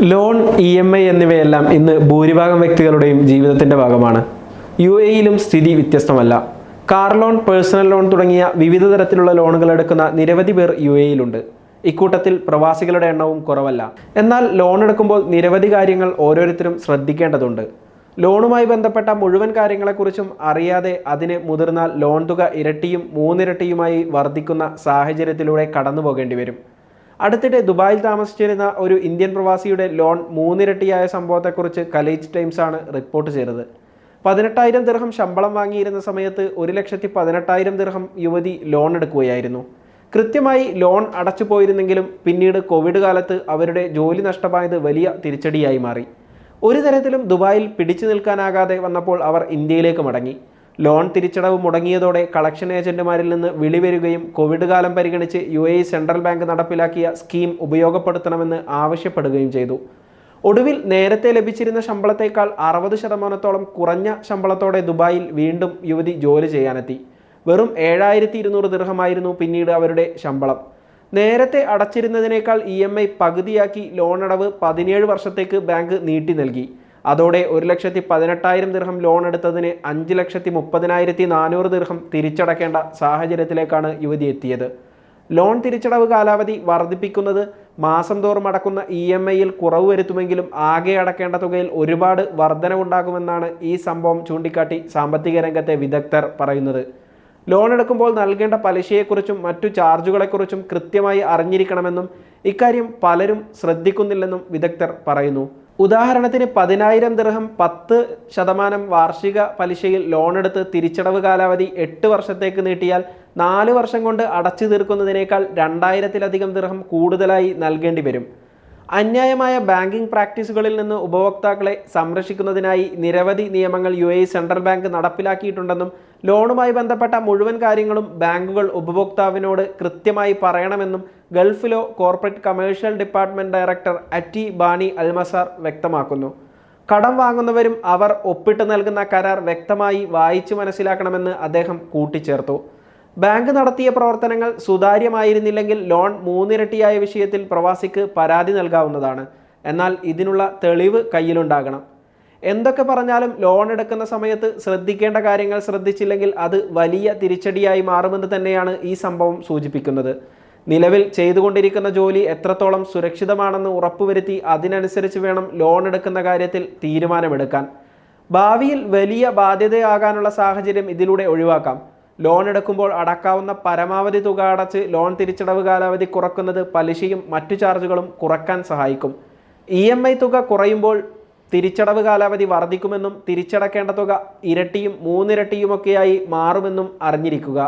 Loan, EMI എന്നിവയെല്ലാം ഇന്ന് ഭൂരിഭാഗം വ്യക്തികളുടെയും ജീവിതത്തിൻ്റെ ഭാഗമാണ്. UAE-യിലും സ്ഥിതി വ്യത്യസ്തമല്ല. കാർ ലോൺ, പേഴ്സണൽ ലോൺ തുടങ്ങിയ വിവിധ തരത്തിലുള്ള ലോണുകൾ എടുക്കുന്ന നിരവധി പേർ UAE-യിലുണ്ട്. ഇക്കൂട്ടത്തിൽ പ്രവാസികളുടെ എണ്ണവും കുറവല്ല. എന്നാൽ ലോൺ എടുക്കുമ്പോൾ നിരവധി കാര്യങ്ങൾ ഓരോരുത്തരും ശ്രദ്ധിക്കേണ്ടതുണ്ട്. ലോണുമായി ബന്ധപ്പെട്ട മുഴുവൻ കാര്യങ്ങളെക്കുറിച്ചും അറിയാതെ അതിന് മുതിർന്നാൽ ലോൺ തുക ഇരട്ടിയും മൂന്നിരട്ടിയുമായി വർദ്ധിക്കുന്ന സാഹചര്യത്തിലൂടെ കടന്നു പോകേണ്ടി വരും. അടുത്തിടെ ദുബായിൽ താമസിച്ചിരുന്ന ഒരു ഇന്ത്യൻ പ്രവാസിയുടെ ലോൺ മൂന്നിരട്ടിയായ സംഭവത്തെക്കുറിച്ച് ഖലീജ് ടൈംസ് ആണ് റിപ്പോർട്ട് ചെയ്തത്. 18,000 ദിർഹം ശമ്പളം വാങ്ങിയിരുന്ന സമയത്ത് 1,18,000 ദിർഹം യുവതി ലോൺ എടുക്കുകയായിരുന്നു. കൃത്യമായി ലോൺ അടച്ചു പോയിരുന്നെങ്കിലും പിന്നീട് കോവിഡ് കാലത്ത് അവരുടെ ജോലി നഷ്ടമായത് വലിയ തിരിച്ചടിയായി മാറി. ഒരു തരത്തിലും ദുബായിൽ പിടിച്ചു നിൽക്കാനാകാതെ വന്നപ്പോൾ അവർ ഇന്ത്യയിലേക്ക് മടങ്ങി. ലോൺ തിരിച്ചടവ് മുടങ്ങിയതോടെ കളക്ഷൻ ഏജന്റുമാരിൽ നിന്ന് വിളി വരികയും കോവിഡ് കാലം പരിഗണിച്ച് UAE സെൻട്രൽ ബാങ്ക് നടപ്പിലാക്കിയ സ്കീം ഉപയോഗപ്പെടുത്തണമെന്ന് ആവശ്യപ്പെടുകയും ചെയ്തു. ഒടുവിൽ നേരത്തെ ലഭിച്ചിരുന്ന ശമ്പളത്തേക്കാൾ 60% കുറഞ്ഞ ശമ്പളത്തോടെ ദുബായിൽ വീണ്ടും യുവതി ജോലി ചെയ്യാനെത്തി. വെറും 7,200 ദിർഹമായിരുന്നു പിന്നീട് അവരുടെ ശമ്പളം. നേരത്തെ അടച്ചിരുന്നതിനേക്കാൾ EMI പകുതിയാക്കി ലോൺ അടവ് 17 വർഷത്തേക്ക് ബാങ്ക് നീട്ടി നൽകി. അതോടെ 1,18,000 ദിർഹം ലോൺ എടുത്തതിന് 5,30,400 ദിർഹം തിരിച്ചടക്കേണ്ട സാഹചര്യത്തിലേക്കാണ് യുവതി എത്തിയത്. ലോൺ തിരിച്ചടവ് കാലാവധി വർദ്ധിപ്പിക്കുന്നത് മാസം തോറും അടക്കുന്ന EMI-യിൽ കുറവ് വരുത്തുമെങ്കിലും ആകെ അടക്കേണ്ട തുകയിൽ ഒരുപാട് വർധനവുണ്ടാകുമെന്നാണ് ഈ സംഭവം ചൂണ്ടിക്കാട്ടി സാമ്പത്തിക രംഗത്തെ വിദഗ്ധർ പറയുന്നത്. ലോൺ എടുക്കുമ്പോൾ നൽകേണ്ട പലിശയെക്കുറിച്ചും മറ്റു ചാർജുകളെക്കുറിച്ചും കൃത്യമായി അറിഞ്ഞിരിക്കണമെന്നും ഇക്കാര്യം പലരും ശ്രദ്ധിക്കുന്നില്ലെന്നും വിദഗ്ധർ പറയുന്നു. ഉദാഹരണത്തിന് 10,000 ദിർഹം 10% വാർഷിക പലിശയിൽ ലോൺ എടുത്ത് തിരിച്ചടവ് കാലാവധി 8 വർഷത്തേക്ക് നീട്ടിയാൽ 4 വർഷം കൊണ്ട് അടച്ചു തീർക്കുന്നതിനേക്കാൾ 2,000-ലധികം ദിർഹം കൂടുതലായി നൽകേണ്ടി വരും. അന്യായമായ ബാങ്കിംഗ് പ്രാക്ടീസുകളിൽ നിന്ന് ഉപഭോക്താക്കളെ സംരക്ഷിക്കുന്നതിനായി നിരവധി നിയമങ്ങൾ UAE സെൻട്രൽ ബാങ്ക് നടപ്പിലാക്കിയിട്ടുണ്ടെന്നും ലോണുമായി ബന്ധപ്പെട്ട മുഴുവൻ കാര്യങ്ങളും ബാങ്കുകൾ ഉപഭോക്താവിനോട് കൃത്യമായി പറയണമെന്നും Gulf law corporate commercial department director Atty Bani Almasar വ്യക്തമാക്കുന്നു. കടം വാങ്ങുന്നവരും അവർ ഒപ്പിട്ട് നൽകുന്ന കരാർ വ്യക്തമായി വായിച്ചു മനസ്സിലാക്കണമെന്ന് അദ്ദേഹം കൂട്ടിച്ചേർത്തു. ബാങ്ക് നടത്തിയ പ്രവർത്തനങ്ങൾ സുതാര്യമായിരുന്നില്ലെങ്കിൽ ലോൺ മൂന്നിരട്ടിയായ വിഷയത്തിൽ പ്രവാസിക്ക് പരാതി നൽകാവുന്നതാണ്. എന്നാൽ ഇതിനുള്ള തെളിവ് കയ്യിലുണ്ടാകണം. എന്തൊക്കെ പറഞ്ഞാലും ലോൺ എടുക്കുന്ന സമയത്ത് ശ്രദ്ധിക്കേണ്ട കാര്യങ്ങൾ ശ്രദ്ധിച്ചില്ലെങ്കിൽ അത് വലിയ തിരിച്ചടിയായി മാറുമെന്ന് തന്നെയാണ് ഈ സംഭവം സൂചിപ്പിക്കുന്നത്. നിലവിൽ ചെയ്തുകൊണ്ടിരിക്കുന്ന ജോലി എത്രത്തോളം സുരക്ഷിതമാണെന്ന് ഉറപ്പുവരുത്തി അതിനനുസരിച്ച് വേണം ലോൺ എടുക്കുന്ന കാര്യത്തിൽ തീരുമാനമെടുക്കാൻ. ഭാവിയിൽ വലിയ ബാധ്യതയാകാനുള്ള സാഹചര്യം ഇതിലൂടെ ഒഴിവാക്കാം. ലോൺ എടുക്കുമ്പോൾ അടക്കാവുന്ന പരമാവധി തുക അടച്ച് ലോൺ തിരിച്ചടവ് കാലാവധി കുറക്കുന്നത് പലിശയും മറ്റു ചാർജുകളും കുറക്കാൻ സഹായിക്കും. EMI തുക കുറയുമ്പോൾ തിരിച്ചടവ് കാലാവധി വർദ്ധിക്കുമെന്നും തിരിച്ചടക്കേണ്ട തുക ഇരട്ടിയും മൂന്നിരട്ടിയുമൊക്കെയായി മാറുമെന്നും അറിഞ്ഞിരിക്കുക.